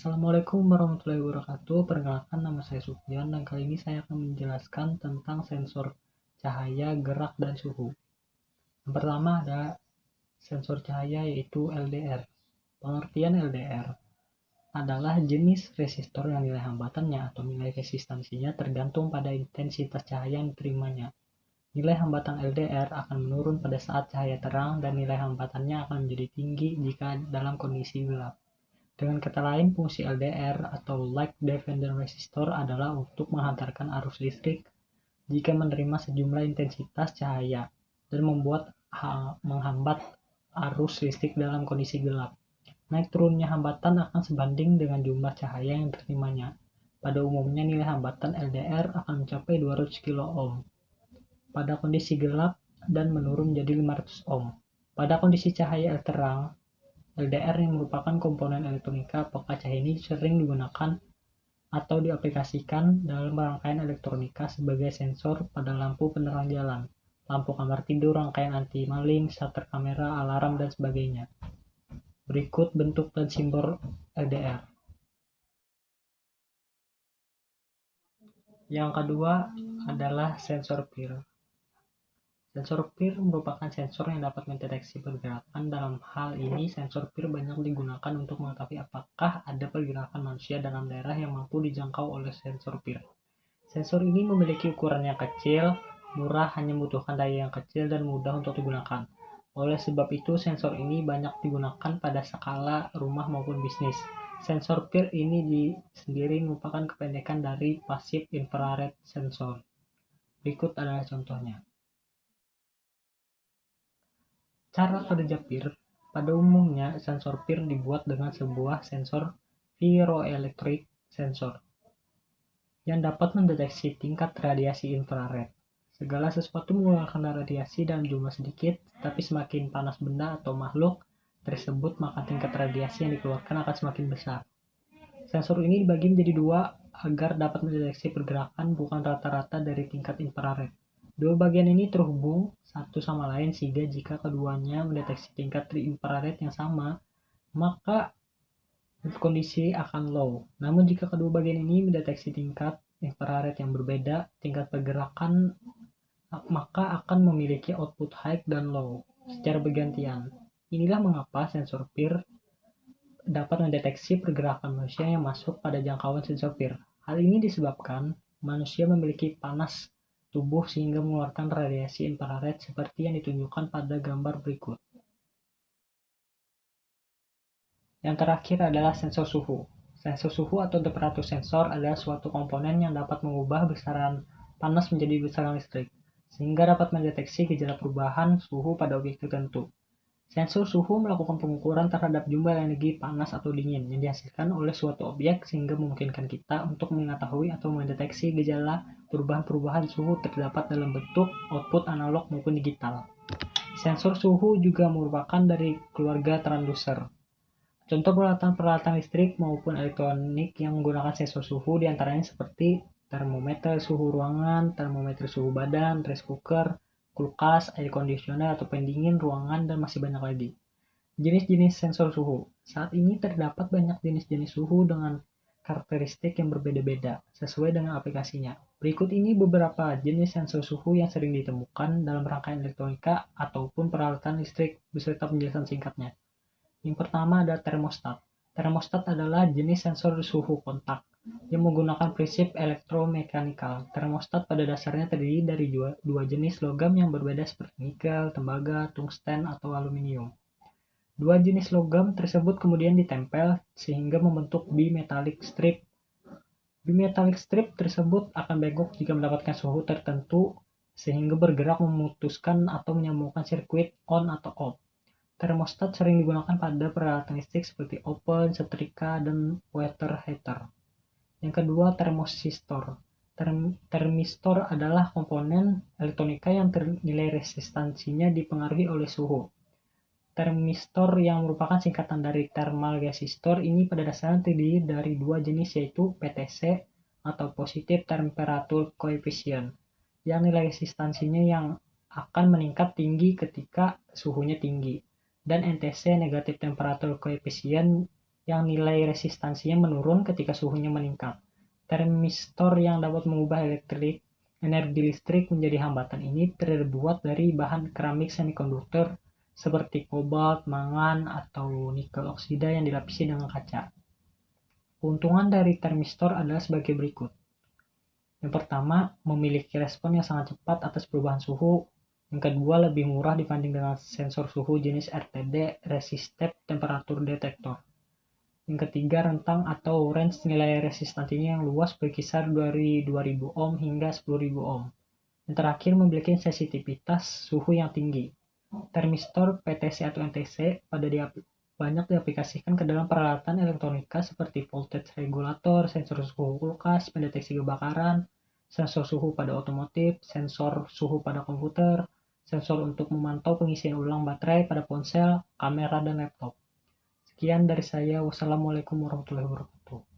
Assalamualaikum warahmatullahi wabarakatuh. Perkenalkan, nama saya Sufyan dan kali ini saya akan menjelaskan tentang sensor cahaya, gerak, dan suhu. Yang pertama ada sensor cahaya, yaitu LDR. Pengertian LDR adalah jenis resistor yang nilai hambatannya atau nilai resistansinya tergantung pada intensitas cahaya yang diterimanya. Nilai hambatan LDR akan menurun pada saat cahaya terang dan nilai hambatannya akan menjadi tinggi jika dalam kondisi gelap. Dengan kata lain, fungsi LDR atau Light Dependent Resistor adalah untuk menghantarkan arus listrik jika menerima sejumlah intensitas cahaya dan menghambat arus listrik dalam kondisi gelap. Naik turunnya hambatan akan sebanding dengan jumlah cahaya yang diterimanya. Pada umumnya nilai hambatan LDR akan mencapai 200 kilo ohm pada kondisi gelap dan menurun menjadi 500 ohm. Pada kondisi cahaya terang, LDR yang merupakan komponen elektronika apakah cahaya ini sering digunakan atau diaplikasikan dalam rangkaian elektronika sebagai sensor pada lampu penerang jalan, lampu kamar tidur, rangkaian anti maling, shutter kamera, alarm, dan sebagainya. Berikut bentuk dan simbol LDR. Yang kedua adalah sensor PIR. Sensor PIR merupakan sensor yang dapat mendeteksi pergerakan. Dalam hal ini, sensor PIR banyak digunakan untuk mengetahui apakah ada pergerakan manusia dalam daerah yang mampu dijangkau oleh sensor PIR. Sensor ini memiliki ukuran yang kecil, murah, hanya membutuhkan daya yang kecil, dan mudah untuk digunakan. Oleh sebab itu, sensor ini banyak digunakan pada skala rumah maupun bisnis. Sensor PIR ini sendiri merupakan kependekan dari Passive Infrared Sensor. Berikut adalah contohnya. Cara kerja PIR. Pada umumnya, sensor PIR dibuat dengan sebuah sensor pyroelectric sensor yang dapat mendeteksi tingkat radiasi infrared. Segala sesuatu mengeluarkan radiasi dalam jumlah sedikit, tapi semakin panas benda atau makhluk tersebut, maka tingkat radiasi yang dikeluarkan akan semakin besar. Sensor ini dibagi menjadi dua agar dapat mendeteksi pergerakan bukan rata-rata dari tingkat infrared. Dua bagian ini terhubung satu sama lain sehingga jika keduanya mendeteksi tingkat infrared yang sama, maka kondisi akan low. Namun jika kedua bagian ini mendeteksi tingkat infrared yang berbeda, tingkat pergerakan maka akan memiliki output high dan low secara bergantian. Inilah mengapa sensor PIR dapat mendeteksi pergerakan manusia yang masuk pada jangkauan sensor PIR. Hal ini disebabkan manusia memiliki panas tubuh sehingga mengeluarkan radiasi infrared seperti yang ditunjukkan pada gambar berikut. Yang terakhir adalah sensor suhu. Sensor suhu atau temperatur sensor adalah suatu komponen yang dapat mengubah besaran panas menjadi besaran listrik, sehingga dapat mendeteksi gejala perubahan suhu pada objek tertentu. Sensor suhu melakukan pengukuran terhadap jumlah energi panas atau dingin yang dihasilkan oleh suatu objek sehingga memungkinkan kita untuk mengetahui atau mendeteksi gejala perubahan-perubahan suhu terdapat dalam bentuk output analog maupun digital. Sensor suhu juga merupakan dari keluarga transducer. Contoh peralatan listrik maupun elektronik yang menggunakan sensor suhu diantaranya seperti termometer suhu ruangan, termometer suhu badan, rice cooker, kulkas, air conditioner atau pendingin ruangan, dan masih banyak lagi. Jenis-jenis sensor suhu. Saat ini terdapat banyak jenis-jenis suhu dengan karakteristik yang berbeda-beda sesuai dengan aplikasinya. Berikut ini beberapa jenis sensor suhu yang sering ditemukan dalam rangkaian elektronika ataupun peralatan listrik beserta penjelasan singkatnya. Yang pertama ada termostat. Termostat adalah jenis sensor suhu kontak yang menggunakan prinsip elektromekanikal. Termostat pada dasarnya terdiri dari dua jenis logam yang berbeda seperti nikel, tembaga, tungsten, atau aluminium. Dua jenis logam tersebut kemudian ditempel sehingga membentuk bimetallic strip. Bimetallic strip tersebut akan bengkok jika mendapatkan suhu tertentu sehingga bergerak memutuskan atau menyambungkan sirkuit on atau off. Termostat sering digunakan pada peralatan listrik seperti oven, setrika, dan water heater. Yang kedua, termosistor. Termistor adalah komponen elektronika yang nilai resistansinya dipengaruhi oleh suhu. Termistor yang merupakan singkatan dari thermal resistor ini pada dasarnya terdiri dari dua jenis, yaitu PTC atau Positive Temperature Coefficient, yang nilai resistansinya yang akan meningkat tinggi ketika suhunya tinggi, dan NTC Negative Temperature Coefficient yang nilai resistansinya menurun ketika suhunya meningkat. Termistor yang dapat mengubah energi listrik menjadi hambatan ini terbuat dari bahan keramik semikonduktor seperti kobalt, mangan, atau nikel oksida yang dilapisi dengan kaca. Keuntungan dari termistor adalah sebagai berikut. Yang pertama, memiliki respon yang sangat cepat atas perubahan suhu. Yang kedua, lebih murah dibanding dengan sensor suhu jenis RTD, resistive temperature detector. Yang ketiga, rentang atau range nilai resistansinya yang luas berkisar dari 2000 ohm hingga 10.000 ohm. Yang terakhir, memiliki sensitivitas suhu yang tinggi. Termistor PTC atau NTC banyak diaplikasikan ke dalam peralatan elektronika seperti voltage regulator, sensor suhu kulkas, pendeteksi kebakaran, sensor suhu pada otomotif, sensor suhu pada komputer, sensor untuk memantau pengisian ulang baterai pada ponsel, kamera, dan laptop. Sekian dari saya. Wassalamualaikum warahmatullahi wabarakatuh.